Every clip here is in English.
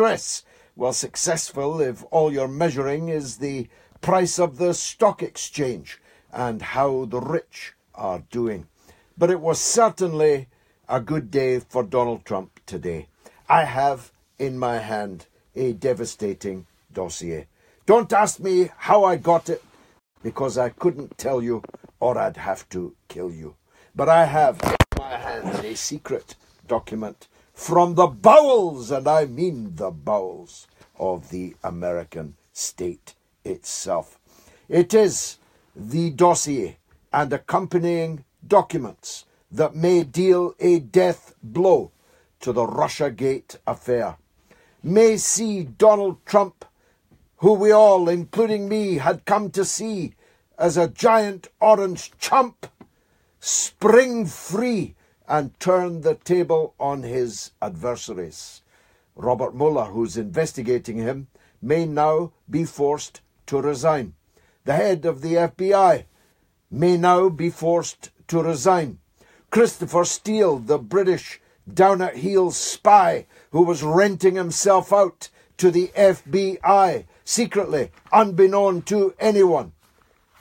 US. Well, successful if all you're measuring is the price of the stock exchange and how the rich are doing. But it was certainly a good day for Donald Trump today. I have in my hand a devastating dossier. Don't ask me how I got it, because I couldn't tell you or I'd have to kill you. But I have in my hands a secret document from the bowels, and I mean the bowels, of the American state itself. It is the dossier and accompanying documents that may deal a death blow to the Russiagate affair, may see Donald Trump, who we all, including me, had come to see as a giant orange chump, spring free and turn the table on his adversaries. Robert Mueller, who's investigating him, may now be forced to resign. The head of the FBI may now be forced to resign. Christopher Steele, the British down-at-heels spy who was renting himself out to the FBI secretly, unbeknown to anyone,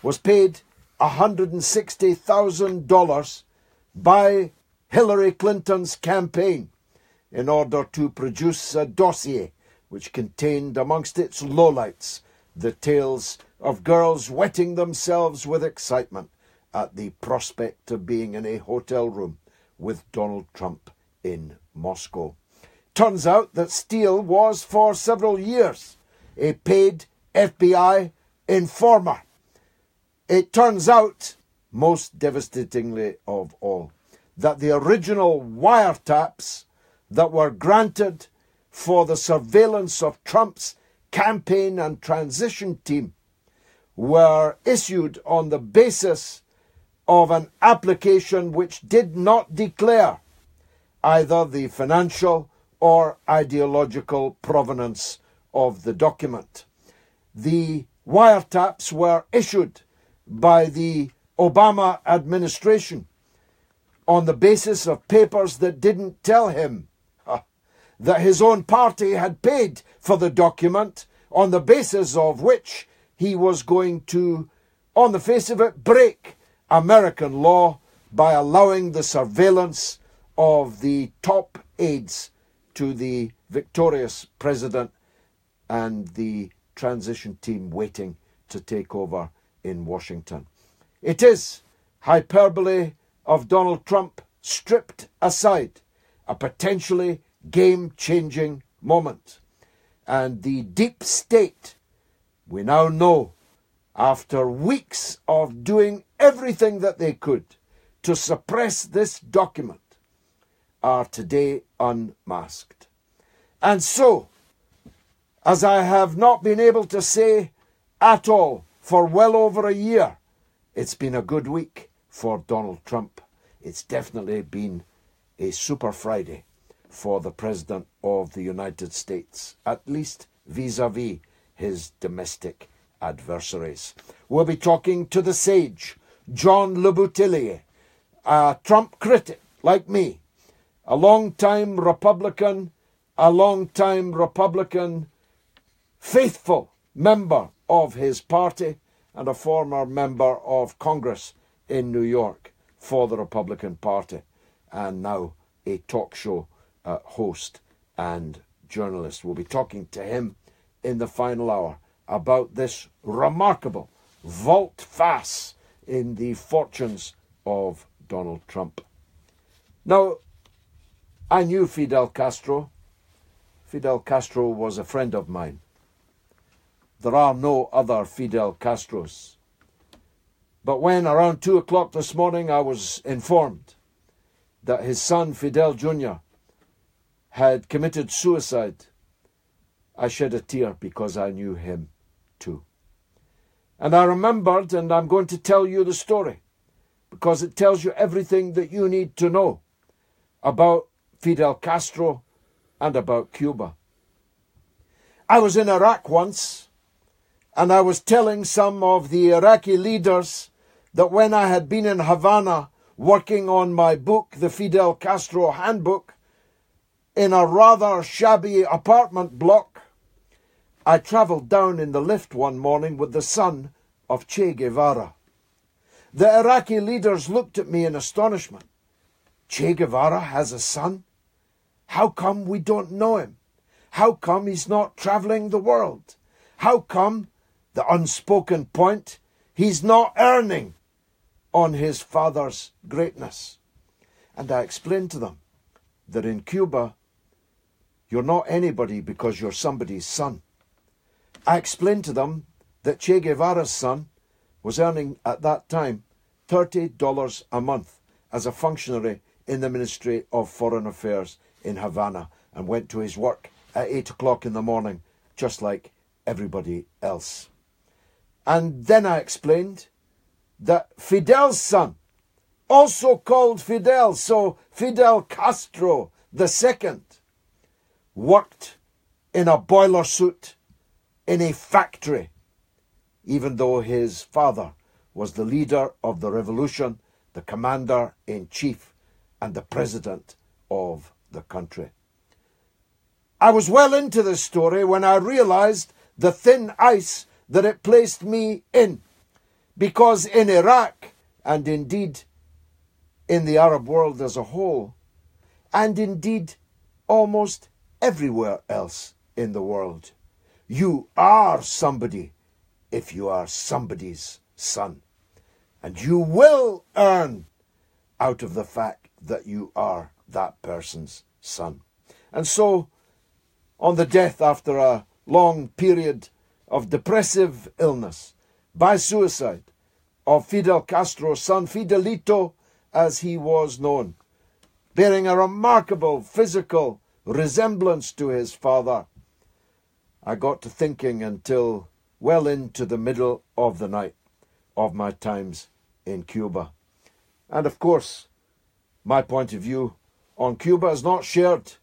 was paid $160,000 by Hillary Clinton's campaign in order to produce a dossier which contained amongst its lowlights the tales of girls wetting themselves with excitement at the prospect of being in a hotel room with Donald Trump in Moscow. Turns out that Steele was for several years a paid FBI informer. It turns out, most devastatingly of all, that the original wiretaps that were granted for the surveillance of Trump's campaign and transition team were issued on the basis of an application which did not declare either the financial or ideological provenance of the document. The wiretaps were issued by the Obama administration on the basis of papers that didn't tell him that his own party had paid for the document, on the basis of which he was going to, on the face of it, break American law by allowing the surveillance of the top aides to the victorious president and the transition team waiting to take over in Washington. It is hyperbole of Donald Trump stripped aside, a potentially game-changing moment. And the deep state, we now know, after weeks of doing everything that they could to suppress this document, are today unmasked. And so, as I have not been able to say at all for well over a year, it's been a good week for Donald Trump. It's definitely been a Super Friday for the President of the United States, at least vis-a-vis his domestic adversaries. We'll be talking to the sage, John Le Boutillier, a Trump critic like me, a long-time Republican, faithful member of his party, and a former member of Congress in New York for the Republican Party, and now a talk show host and journalist. We'll be talking to him in the final hour about this remarkable volte-face in the fortunes of Donald Trump. Now, I knew Fidel Castro. Fidel Castro was a friend of mine. There are no other Fidel Castros. But when around 2 o'clock this morning I was informed that his son Fidel Jr. had committed suicide, I shed a tear because I knew him too. And I remembered, and I'm going to tell you the story, because it tells you everything that you need to know about Fidel Castro and about Cuba. I was in Iraq once, and I was telling some of the Iraqi leaders that when I had been in Havana working on my book, the Fidel Castro Handbook, in a rather shabby apartment block, I travelled down in the lift one morning with the son of Che Guevara. The Iraqi leaders looked at me in astonishment. Che Guevara has a son? How come we don't know him? How come he's not travelling the world? How come, the unspoken point, he's not earning on his father's greatness? And I explained to them that in Cuba, you're not anybody because you're somebody's son. I explained to them that Che Guevara's son was earning at that time $30 a month as a functionary in the Ministry of Foreign Affairs in Havana, and went to his work at 8 o'clock in the morning, just like everybody else. And then I explained that Fidel's son, also called Fidel, so Fidel Castro II, worked in a boiler suit in a factory, even though his father was the leader of the revolution, the commander-in-chief, and the president of the country. I was well into this story when I realized the thin ice that it placed me in, because in Iraq, and indeed in the Arab world as a whole, and indeed almost everywhere else in the world, you are somebody if you are somebody's son. And you will earn out of the fact that you are that person's son. And so, on the death after a long period of depressive illness, by suicide, of Fidel Castro's son, Fidelito, as he was known, bearing a remarkable physical resemblance to his father, I got to thinking until well into the middle of the night of my times in Cuba. And of course, my point of view on Cuba is not shared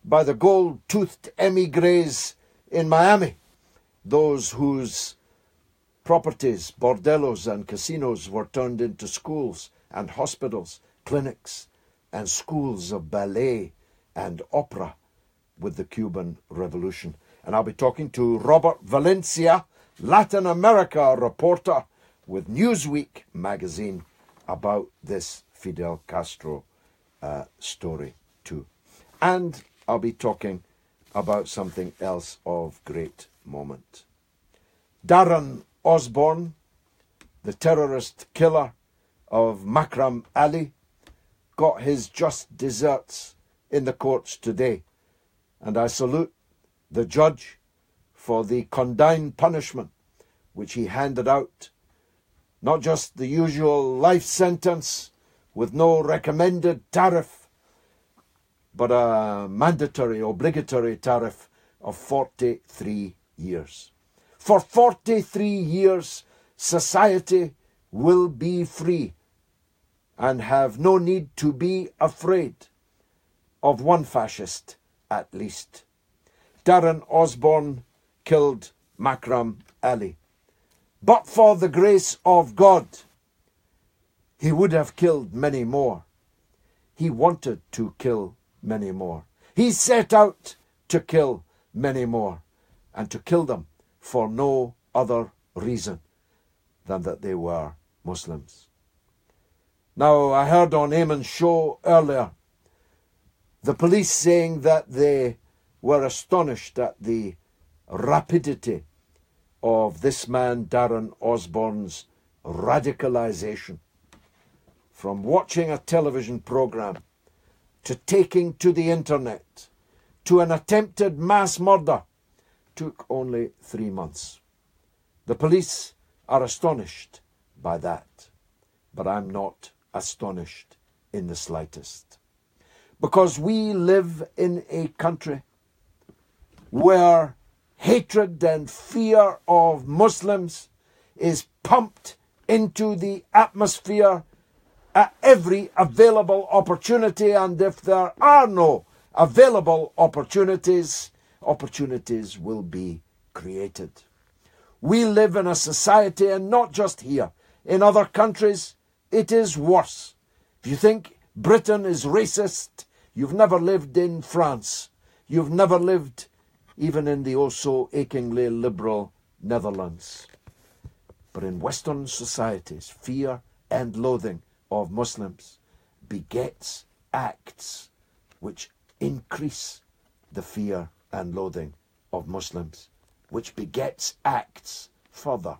by the gold-toothed emigres in Miami, those whose properties, bordellos and casinos were turned into schools and hospitals, clinics and schools of ballet and opera with the Cuban Revolution. And I'll be talking to Robert Valencia, Latin America reporter with Newsweek magazine, about this Fidel Castro story too. And I'll be talking about something else of great moment. Darren Osborne, the terrorist killer of Makram Ali, got his just deserts in the courts today. And I salute the judge for the condign punishment which he handed out. Not just the usual life sentence with no recommended tariff, but a mandatory, obligatory tariff of 43 years. For 43 years, society will be free and have no need to be afraid of one fascist at least. Darren Osborne killed Makram Ali. But for the grace of God, he would have killed many more. He wanted to kill many more. He set out to kill many more, and to kill them for no other reason than that they were Muslims. Now, I heard on Eamon's show earlier the police saying that they were astonished at the rapidity of this man, Darren Osborne's radicalization. From watching a television program to taking to the internet to an attempted mass murder took only 3 months. The police are astonished by that, but I'm not astonished in the slightest. Because we live in a country where hatred and fear of Muslims is pumped into the atmosphere at every available opportunity, and if there are no available opportunities, opportunities will be created. We live in a society, and not just here, in other countries, it is worse. If you think Britain is racist, You've never lived in France. You've never lived even in the oh-so-achingly liberal Netherlands. But in Western societies, fear and loathing of Muslims begets acts which increase the fear and loathing of Muslims, which begets acts further,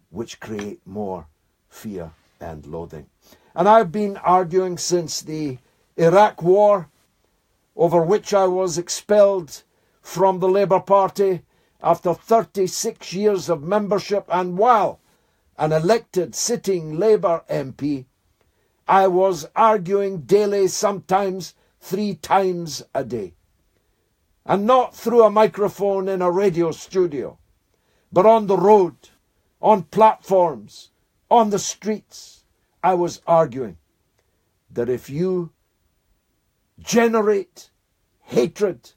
which create more fear and loathing. And I've been arguing since the Iraq War, over which I was expelled from the Labour Party after 36 years of membership, and while an elected sitting Labour MP, I was arguing daily, sometimes 3 times a day. And not through a microphone in a radio studio, but on the road, on platforms, on the streets. I was arguing that if you generate hatred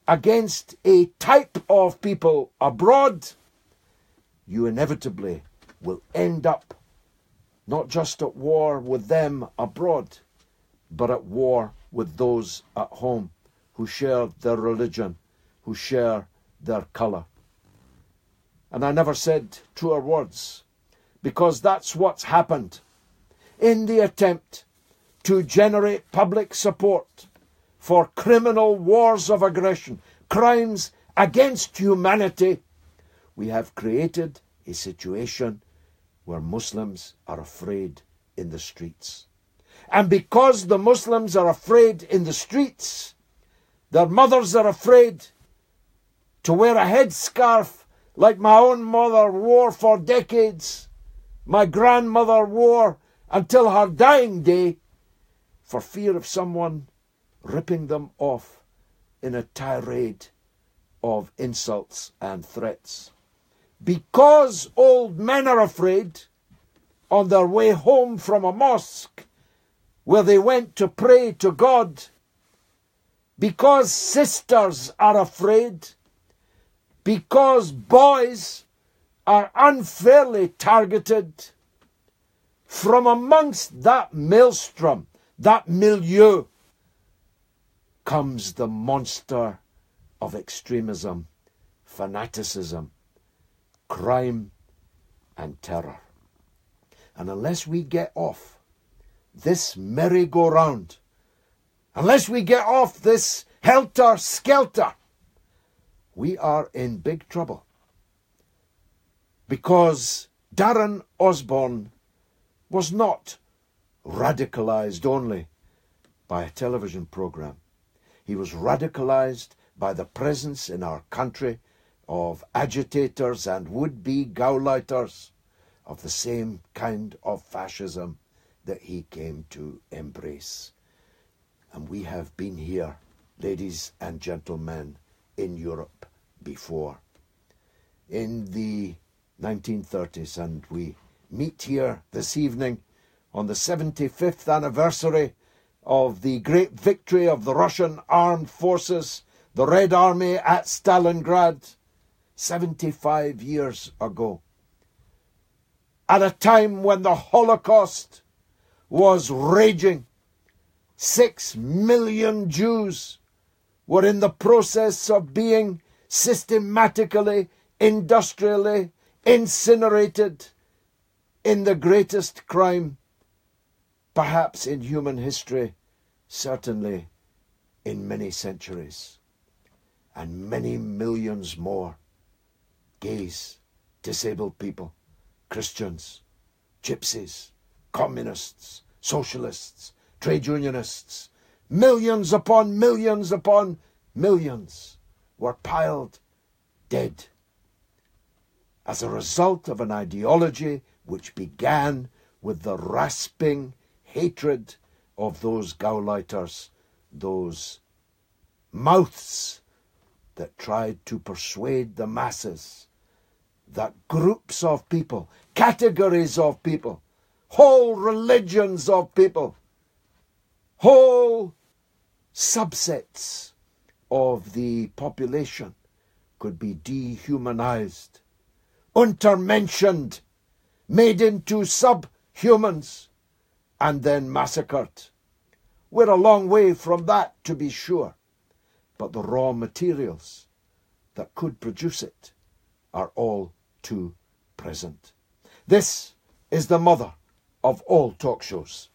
against a type of people abroad, you inevitably will end up not just at war with them abroad, but at war with those at home who share their religion, who share their colour. And I never said truer words, because that's what's happened in the attempt to generate public support for criminal wars of aggression, crimes against humanity. We have created a situation where Muslims are afraid in the streets. And because the Muslims are afraid in the streets, their mothers are afraid to wear a headscarf like my own mother wore for decades, my grandmother wore until her dying day, for fear of someone ripping them off in a tirade of insults and threats. Because old men are afraid on their way home from a mosque where they went to pray to God, because sisters are afraid, because boys are unfairly targeted, from amongst that maelstrom, that milieu, comes the monster of extremism, fanaticism, crime and terror. And unless we get off this merry-go-round, unless we get off this helter-skelter, we are in big trouble. Because Darren Osborne was not radicalized only by a television program. He was radicalized by the presence in our country of agitators and would-be Gauleiters of the same kind of fascism that he came to embrace. And we have been here, ladies and gentlemen, in Europe before, in the 1930s, and we meet here this evening on the 75th anniversary of the great victory of the Russian armed forces, the Red Army at Stalingrad, 75 years ago. At a time when the Holocaust was raging, 6 million Jews were in the process of being systematically, industrially incinerated in the greatest crime, perhaps in human history, certainly in many centuries. And many millions more, gays, disabled people, Christians, gypsies, communists, socialists, trade unionists, millions upon millions upon millions were piled dead as a result of an ideology which began with the rasping hatred of those Gauleiters, those mouths that tried to persuade the masses that groups of people, categories of people, whole religions of people, whole subsets of the population could be dehumanized, untermentioned, made into subhumans, and then massacred. We're a long way from that, to be sure, but the raw materials that could produce it are all too present. This is the mother of all talk shows.